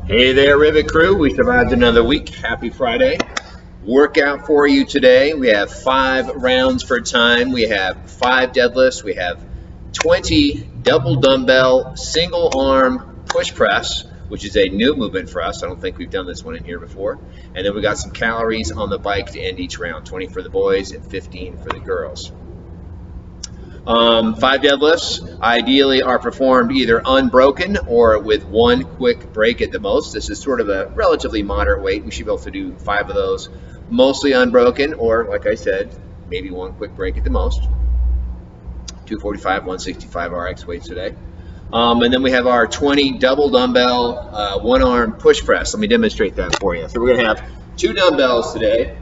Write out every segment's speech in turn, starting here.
Hey there, Rivet crew. We survived another week. Happy Friday. Workout for you today. We have 5 rounds for time. We have 5 deadlifts. We have 20 double dumbbell single arm push press, which is a new movement for us. I don't think we've done this one in here before. And then we got some calories on the bike to end each round, 20 for the boys and 15 for the girls. 5 deadlifts ideally are performed either unbroken or with 1 quick break at the most. This is sort of a relatively moderate weight. We should be able to do 5 of those, mostly unbroken, or like I said, maybe 1 quick break at the most. 245, 165 RX weights today. And then we have our 20 double dumbbell 1 arm push press. Let me demonstrate that for you. So we're going to have 2 dumbbells today.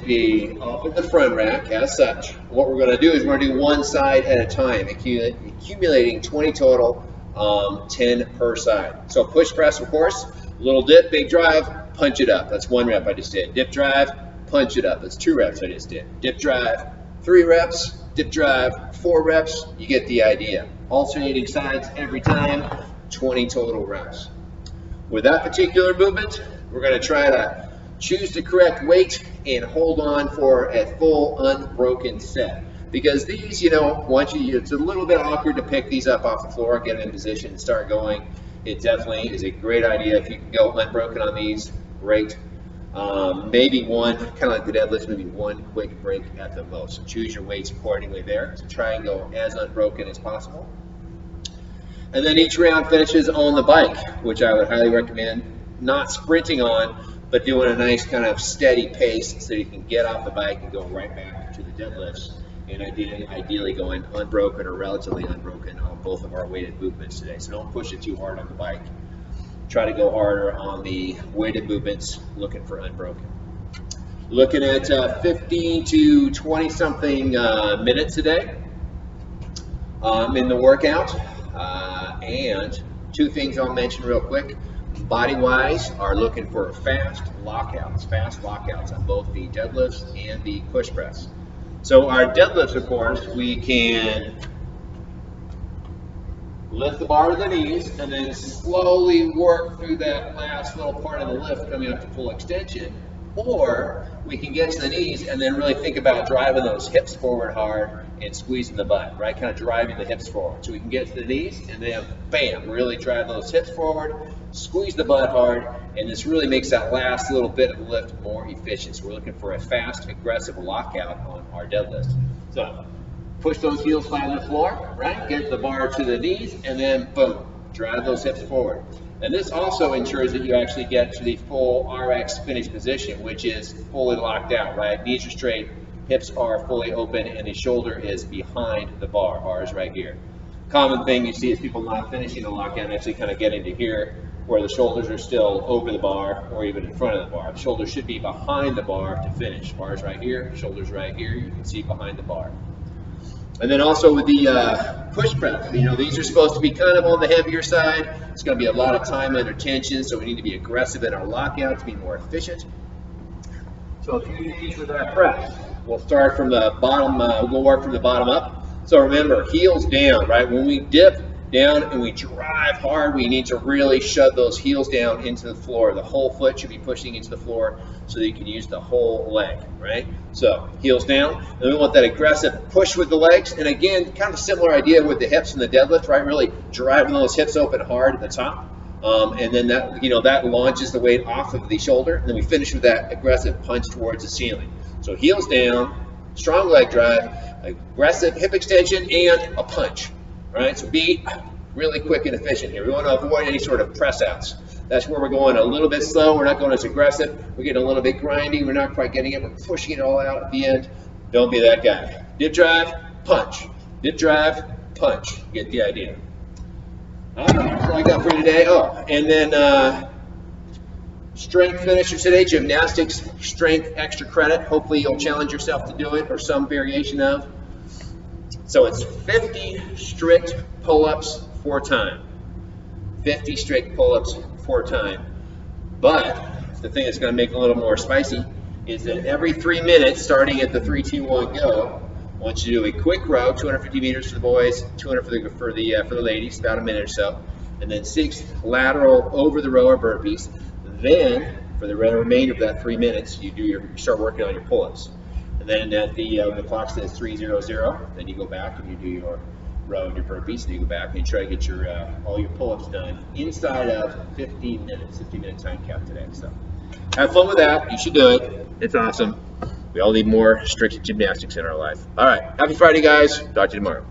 Be up at the front rack as such. What we're going to do is we're going to do one side at a time, accumulating 20 total, 10 per side. So push press, of course, little dip, big drive, punch it up. That's 1 rep I just did. Dip drive, punch it up. That's 2 reps I just did. Dip drive, 3 reps, dip drive, 4 reps. You get the idea. Alternating sides every time, 20 total reps. With that particular movement, we're going to try to choose the correct weight and hold on for a full unbroken set. Because these, it's a little bit awkward to pick these up off the floor, get in position and start going. It definitely is a great idea if you can go unbroken on these, great. Maybe one, kind of like the deadlifts, maybe 1 quick break at the most. So choose your weights accordingly there to try and go as unbroken as possible. And then each round finishes on the bike, which I would highly recommend not sprinting on, but doing a nice kind of steady pace so you can get off the bike and go right back to the deadlifts. And ideally going unbroken or relatively unbroken on both of our weighted movements today. So don't push it too hard on the bike. Try to go harder on the weighted movements, looking for unbroken. Looking at 15 to 20 something minutes today in the workout. And 2 things I'll mention real quick. Body-wise, are looking for fast lockouts on both the deadlifts and the push press. So our deadlifts, of course, we can lift the bar to the knees and then slowly work through that last little part of the lift coming up to full extension. Or we can get to the knees and then really think about driving those hips forward hard and squeezing the butt, right? Kind of driving the hips forward. So we can get to the knees and then bam, really drive those hips forward, squeeze the butt hard, and this really makes that last little bit of the lift more efficient. So we're looking for a fast, aggressive lockout on our deadlift. So push those heels flat on the floor, right? Get the bar to the knees and then boom, drive those hips forward. And this also ensures that you actually get to the full RX finish position, which is fully locked out, right? Knees are straight, hips are fully open, and the shoulder is behind the bar. Bar is right here. Common thing you see is people not finishing the lockout and actually kind of getting to here where the shoulders are still over the bar or even in front of the bar. The shoulders should be behind the bar to finish. Bar is right here, shoulders right here. You can see behind the bar. And then also with the push press, these are supposed to be kind of on the heavier side. It's going to be a lot of time under tension, so we need to be aggressive in our lockout to be more efficient. So a few things with that press. We'll start from the bottom, we'll work from the bottom up. So remember, heels down, right? When we dip down and we drive hard, we need to really shove those heels down into the floor. The whole foot should be pushing into the floor so that you can use the whole leg, right? So heels down, and we want that aggressive push with the legs. And again, kind of a similar idea with the hips and the deadlift, right? Really driving those hips open hard at the top. And then that, that launches the weight off of the shoulder. And then we finish with that aggressive punch towards the ceiling. So heels down, strong leg drive, aggressive hip extension, and a punch. Right, so be really quick and efficient here. We want to avoid any sort of press outs. That's where we're going a little bit slow. We're not going as aggressive. We're getting a little bit grindy. We're not quite getting it. We're pushing it all out at the end. Don't be that guy. Dip drive, punch. Dip drive, punch. Get the idea. All right, that's all I got for you today. Oh, and then strength finisher today, gymnastics strength extra credit. Hopefully you'll challenge yourself to do it or some variation of. So it's 50 strict pull-ups 4 time. 50 strict pull-ups 4 time. But the thing that's going to make it a little more spicy is that every 3 minutes, starting at the 3, 2, 1, go, I want you to do a quick row, 250 meters for the boys, 200 for the ladies, about a minute or so. and then 6 lateral over the rower burpees. Then for the remainder of that 3 minutes, you start working on your pull-ups. And then at when the clock says 3:00, then you go back and you do your row and your burpees. And you go back and you try to get your all your pull-ups done inside of 15 minutes, 15-minute time cap today. So have fun with that. You should do it. It's awesome. We all need more strict gymnastics in our life. All right. Happy Friday, guys. Talk to you tomorrow.